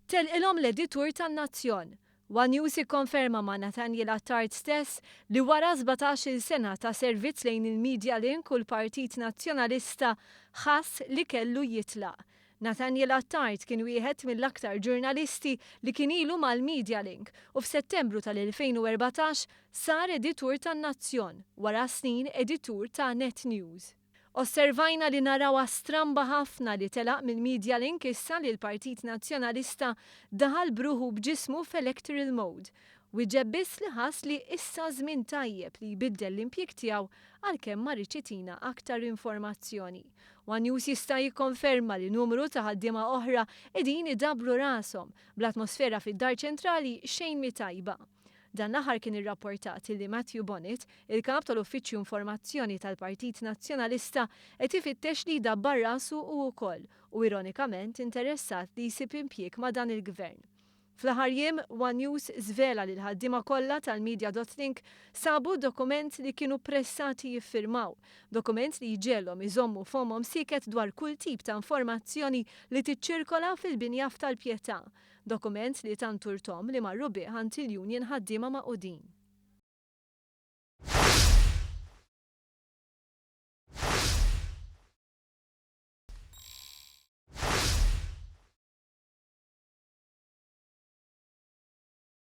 Telqilhom l-editur tan-Nazzjon. One News ikkonferma ma' Nathaniel Attard stess li wara 17-il sena ta' servizz lejn il-Media Link u l-Partit Nazzjonalista ħass li kellu jitlaq. Nathaniel Attard kien wieħed mill-aktar ġurnalisti li kien ilu mal-Media Link u f'Settembru tal-2014 sar editur tan-Nazzjon wara snin editur ta' Net News. Osservajna li naraw stramba ħafna li telaq mill-Media Link issa li l-Partit Nazzjonalista daħal bruħu bġismu f'electoral mode u biss li ħass li issa żmien tajjeb li jbiddel l-impjieg tiegħu għalkemm ma riċitina aktar informazzjoni. One News jista' jikkonferma li numru ta' ħaddiema oħra qegħdin idabru rashom bl-atmosfera fid-Dar Ċentrali xejn mi tajba. Dan l-aħħar kien irrapportat li Matthew Bonnet, il-kap tal-Uffiċċju Informazzjoni tal-Partit Nazzjonalista, qed ifittex li dabbar rasu u wkoll u ironikament interessat li jsib impjieg ma' dan il-gvern. Fl-aħħar jiem, One News żvela li l-ħaddiema kollha tal-Media.Link sabu dokument li kienu pressati jiffirmaw, dokument li jġellhom iżommu f'homhom siket dwar kull tip ta' informazzjoni li tiċċirkola fil-binjaf tal-pjetà, dokument li tant urtom li marru bih ħant il-Union ħaddiema maqudin.